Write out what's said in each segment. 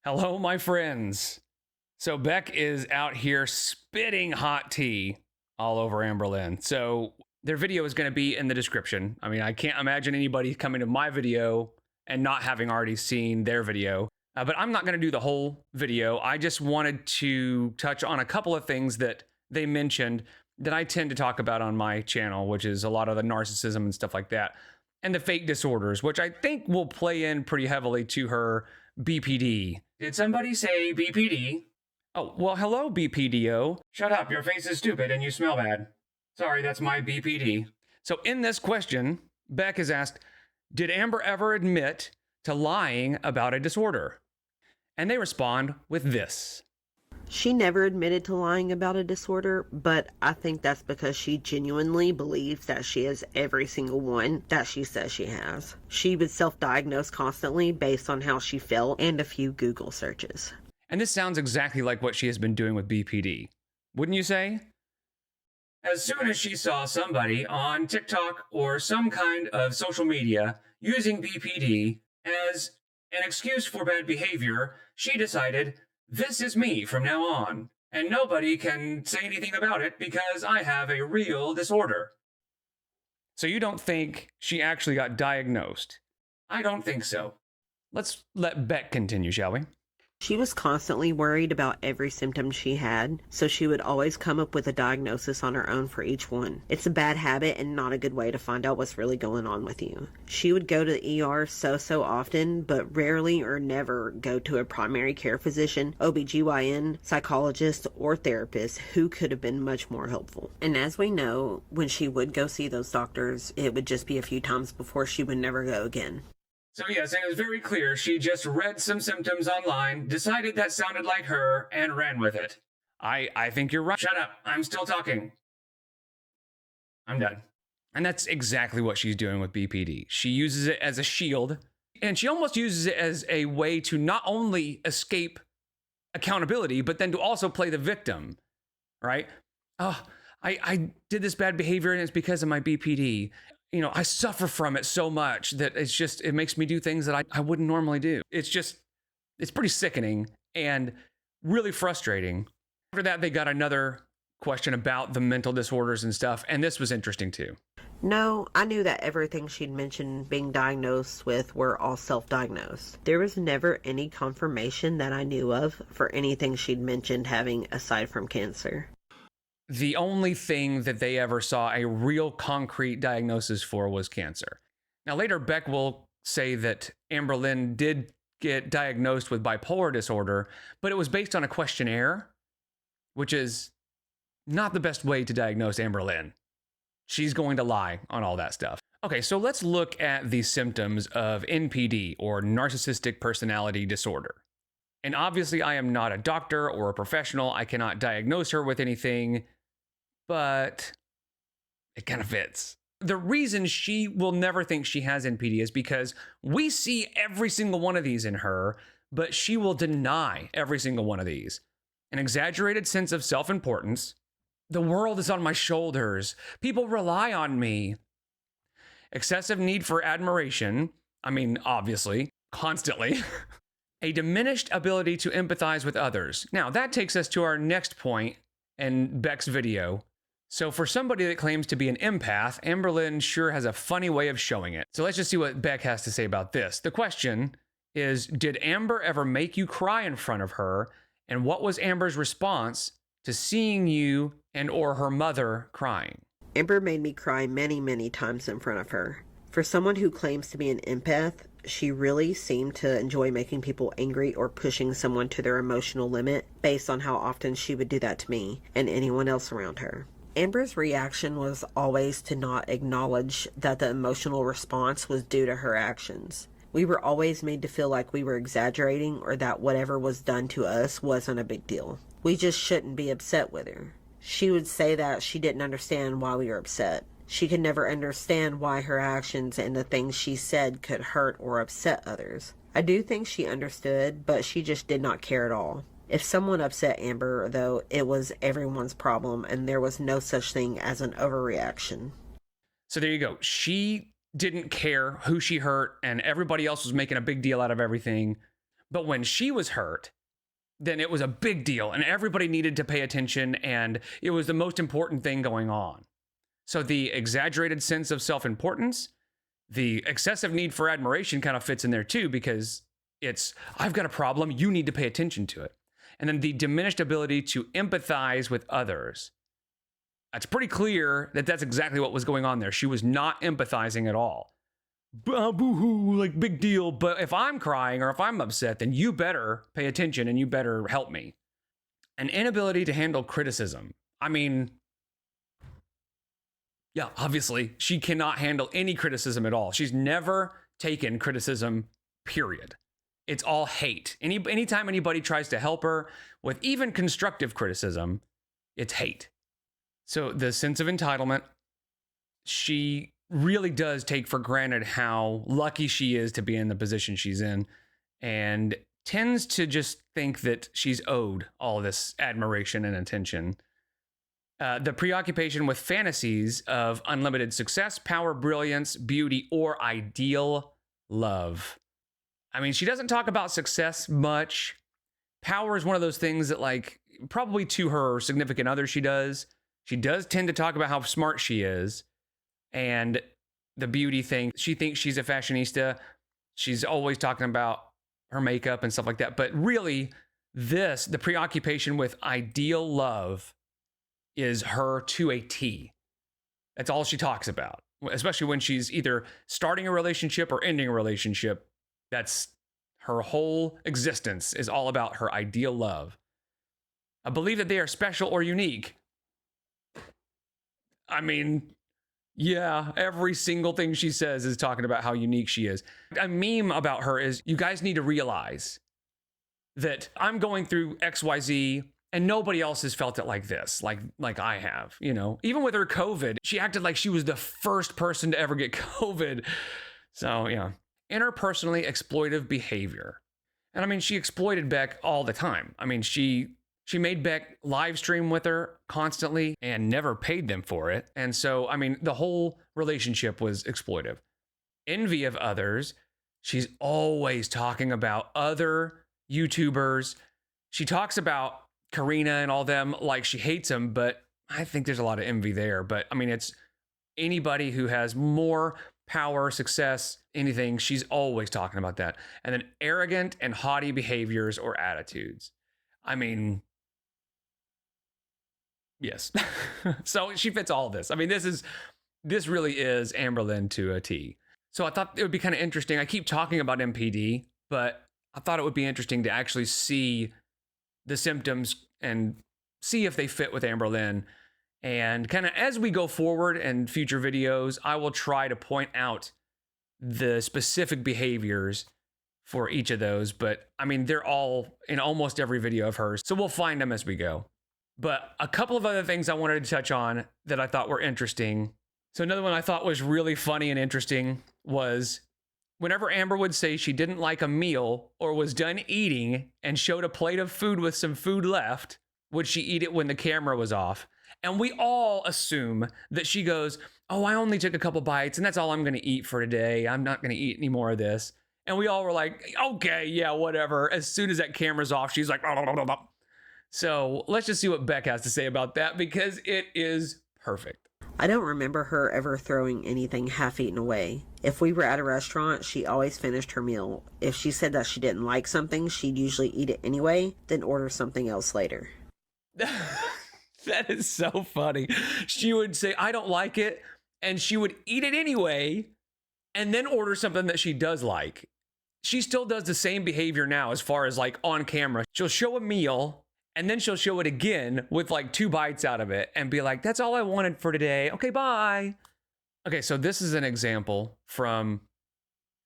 Hello, my friends. So Beck is out here spitting hot tea all over Amberlynn. So their video is going to be in the description. I mean, I can't imagine anybody coming to my video and not having already seen their video. But I'm not going to do the whole video. I just wanted to touch on a couple of things that they mentioned that I tend to talk about on my channel, which is a lot of the narcissism and stuff like that, and the fake disorders, which I think will play in pretty heavily to her BPD. Did somebody say BPD? Oh, well, hello, BPDO. Shut up, your face is stupid and you smell bad. Sorry, that's my BPD. So in this question, Beck is asked, did Amber ever admit to lying about a disorder? And they respond with this. She never admitted to lying about a disorder, but I think that's because she genuinely believes that she has every single one that she says she has. She would self-diagnose constantly based on how she felt and a few Google searches. And this sounds exactly like what she has been doing with BPD. Wouldn't you say? As soon as she saw somebody on TikTok or some kind of social media using BPD as an excuse for bad behavior, she decided, this is me from now on, and nobody can say anything about it because I have a real disorder. So you don't think she actually got diagnosed? I don't think so. Let's let Beck continue, shall we? She was constantly worried about every symptom she had, so she would always come up with a diagnosis on her own for each one. It's a bad habit and not a good way to find out what's really going on with you. She would go to the ER so often, but rarely or never go to a primary care physician, OBGYN, psychologist, or therapist who could have been much more helpful. And as we know, when she would go see those doctors, it would just be a few times before she would never go again. So yes, it was very clear she just read some symptoms online, decided that sounded like her, and ran with it. I think you're right. Shut up. I'm still talking. I'm done. And that's exactly what she's doing with BPD. She uses it as a shield, and she almost uses it as a way to not only escape accountability, but then to also play the victim, right? Oh, I did this bad behavior and it's because of my BPD. You know, I suffer from it so much that it makes me do things that I wouldn't normally do. It's pretty sickening and really frustrating. After that, they got another question about the mental disorders and stuff, and this was interesting too. No, I knew that everything she'd mentioned being diagnosed with were all self-diagnosed. There was never any confirmation that I knew of for anything she'd mentioned having aside from cancer. The only thing that they ever saw a real concrete diagnosis for was cancer. Now later, Beck will say that Amberlynn did get diagnosed with bipolar disorder, but it was based on a questionnaire, which is not the best way to diagnose Amberlynn. She's going to lie on all that stuff. Okay, so let's look at the symptoms of NPD, or narcissistic personality disorder. And obviously I am not a doctor or a professional. I cannot diagnose her with anything, but it kind of fits. The reason she will never think she has NPD is because we see every single one of these in her, but she will deny every single one of these. An exaggerated sense of self-importance. The world is on my shoulders. People rely on me. Excessive need for admiration. I mean, obviously, constantly. A diminished ability to empathize with others. Now, that takes us to our next point in Beck's video. So for somebody that claims to be an empath, Amberlynn sure has a funny way of showing it. So let's just see what Beck has to say about this. The question is, did Amber ever make you cry in front of her? And what was Amber's response to seeing you and or her mother crying? Amber made me cry many times in front of her. For someone who claims to be an empath, she really seemed to enjoy making people angry or pushing someone to their emotional limit based on how often she would do that to me and anyone else around her. Amber's reaction was always to not acknowledge that the emotional response was due to her actions. We were always made to feel like we were exaggerating or that whatever was done to us wasn't a big deal. We just shouldn't be upset with her. She would say that she didn't understand why we were upset. She could never understand why her actions and the things she said could hurt or upset others. I do think she understood, but she just did not care at all. If someone upset Amber, though, it was everyone's problem, and there was no such thing as an overreaction. So there you go. She didn't care who she hurt, and everybody else was making a big deal out of everything. But when she was hurt, then it was a big deal and everybody needed to pay attention and it was the most important thing going on. So the exaggerated sense of self-importance, the excessive need for admiration kind of fits in there too, because it's, I've got a problem, you need to pay attention to it. And then the diminished ability to empathize with others. It's pretty clear that that's exactly what was going on there. She was not empathizing at all. Boo-hoo, like big deal. But if I'm crying or if I'm upset, then you better pay attention and you better help me. An inability to handle criticism. I mean, yeah, obviously she cannot handle any criticism at all. She's never taken criticism, period. It's all hate. Anytime anybody tries to help her with even constructive criticism, it's hate. So the sense of entitlement, she really does take for granted how lucky she is to be in the position she's in and tends to just think that she's owed all this admiration and attention. The preoccupation with fantasies of unlimited success, power, brilliance, beauty, or ideal love. I mean, she doesn't talk about success much. Power is one of those things that, like, probably to her significant other she does. She does tend to talk about how smart she is. And the beauty thing, she thinks she's a fashionista. She's always talking about her makeup and stuff like that. But really, the preoccupation with ideal love is her to a T. That's all she talks about, especially when she's either starting a relationship or ending a relationship. That's her whole existence is all about her ideal love. I believe that they are special or unique. I mean, yeah, every single thing she says is talking about how unique she is. A meme about her is, you guys need to realize that I'm going through XYZ and nobody else has felt it like this, like I have, you know. Even with her COVID, she acted like she was the first person to ever get COVID. So, yeah. Interpersonally exploitive behavior. And I mean, she exploited Beck all the time. I mean, she made Beck live stream with her constantly and never paid them for it. And so, I mean, the whole relationship was exploitive. Envy of others. She's always talking about other YouTubers. She talks about Karina and all them like she hates them, but I think there's a lot of envy there. But I mean, it's anybody who has more power, success, anything, she's always talking about that. And then arrogant and haughty behaviors or attitudes. I mean, yes. So she fits all of this. I mean, this really is Amberlynn to a T. So I thought it would be kind of interesting. I keep talking about MPD, but I thought it would be interesting to actually see the symptoms and see if they fit with Amberlynn. And kind of as we go forward in future videos, I will try to point out the specific behaviors for each of those. But I mean, they're all in almost every video of hers. So we'll find them as we go. But a couple of other things I wanted to touch on that I thought were interesting. So another one I thought was really funny and interesting was whenever Amber would say she didn't like a meal or was done eating and showed a plate of food with some food left, would she eat it when the camera was off? And we all assume that she goes, oh, I only took a couple bites and that's all I'm going to eat for today. I'm not going to eat any more of this. And we all were like, okay, yeah, whatever. As soon as that camera's off, she's like, blah, blah, blah, blah. So let's just see what Beck has to say about that because it is perfect. I don't remember her ever throwing anything half-eaten away. If we were at a restaurant, she always finished her meal. If she said that she didn't like something, she'd usually eat it anyway, then order something else later. That is so funny. She would say, I don't like it, and she would eat it anyway, and then order something that she does like. She still does the same behavior now as far as like on camera. She'll show a meal, and then she'll show it again with like 2 bites out of it and be like, that's all I wanted for today. Okay, bye. Okay, so this is an example from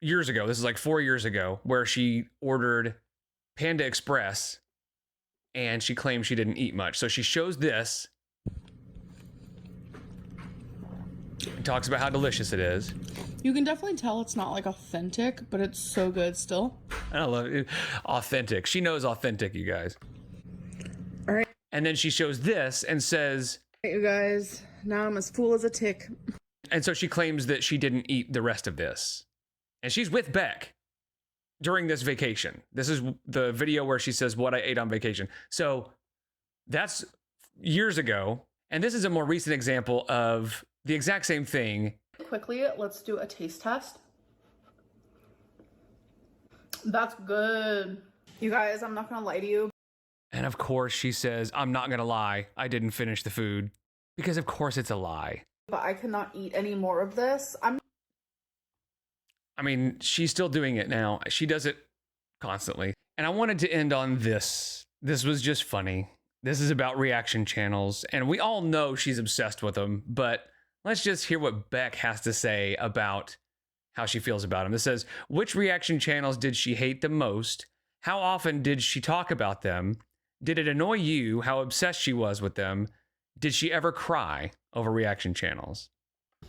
years ago. This is like 4 years ago where she ordered Panda Express and she claimed she didn't eat much. So she shows this and talks about how delicious it is. You can definitely tell it's not like authentic, but it's so good still. I love it. Authentic. She knows authentic, you guys. All right. And then she shows this and says, Hey, you guys, now I'm as full as a tick. And so she claims that she didn't eat the rest of this. And she's with Beck. during this vacation. This is the video where she says what I ate on vacation. So that's years ago. And this is a more recent example of the exact same thing. Quickly, let's do a taste test. That's good. You guys, I'm not gonna lie to you. And of course she says, I'm not gonna lie, I didn't finish the food. Because of course it's a lie. But I cannot eat any more of this. I mean, she's still doing it now. She does it constantly. And I wanted to end on this. This was just funny. This is about reaction channels. And we all know she's obsessed with them. But let's just hear what Beck has to say about how she feels about them. This says, which reaction channels did she hate the most? How often did she talk about them? Did it annoy you how obsessed she was with them? Did she ever cry over reaction channels?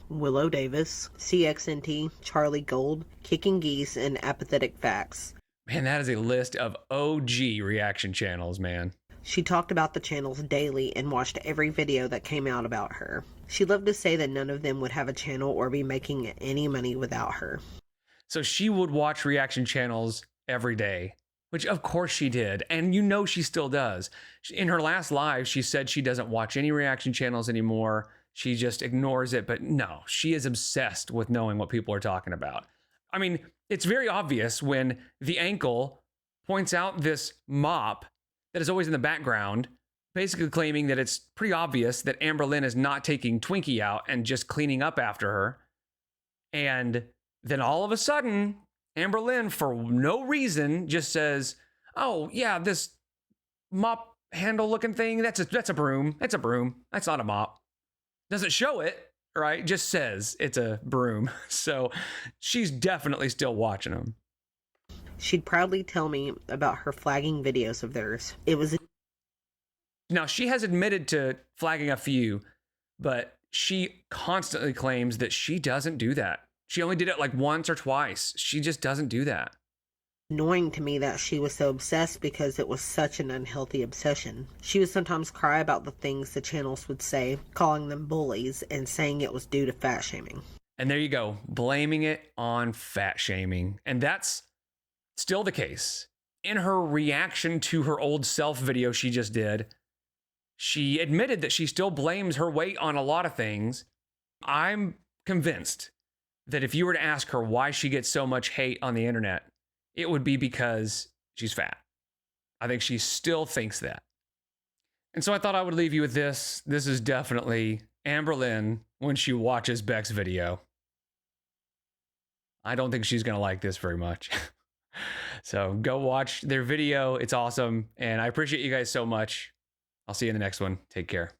Willow Davis, CXNT, Charlie Gold, Kicking Geese, and Apathetic Facts. Man, that is a list of OG reaction channels, man. She talked about the channels daily and watched every video that came out about her. She loved to say that none of them would have a channel or be making any money without her. So she would watch reaction channels every day, which of course she did. And you know she still does. In her last live, she said she doesn't watch any reaction channels anymore. She just ignores it. But no, she is obsessed with knowing what people are talking about. I mean, it's very obvious when the ankle points out this mop that is always in the background, basically claiming that it's pretty obvious that Amberlynn is not taking Twinkie out and just cleaning up after her. And then all of a sudden, Amberlynn, for no reason, just says, oh, yeah, this mop handle looking thing, that's a broom. That's a broom. That's not a mop. Doesn't show it, right? Just says it's a broom. So she's definitely still watching them. She'd proudly tell me about her flagging videos of theirs. It was... Now, she has admitted to flagging a few, but she constantly claims that she doesn't do that. She only did it like once or twice. She just doesn't do that. Annoying to me that she was so obsessed because it was such an unhealthy obsession. She would sometimes cry about the things the channels would say, calling them bullies and saying it was due to fat shaming. And there you go, blaming it on fat shaming. And that's still the case. In her reaction to her old self video she just did, she admitted that she still blames her weight on a lot of things. I'm convinced that if you were to ask her why she gets so much hate on the internet, it would be because she's fat. I think she still thinks that. And so I thought I would leave you with this. This is definitely Amberlynn when she watches Beck's video. I don't think she's going to like this very much. So go watch their video. It's awesome. And I appreciate you guys so much. I'll see you in the next one. Take care.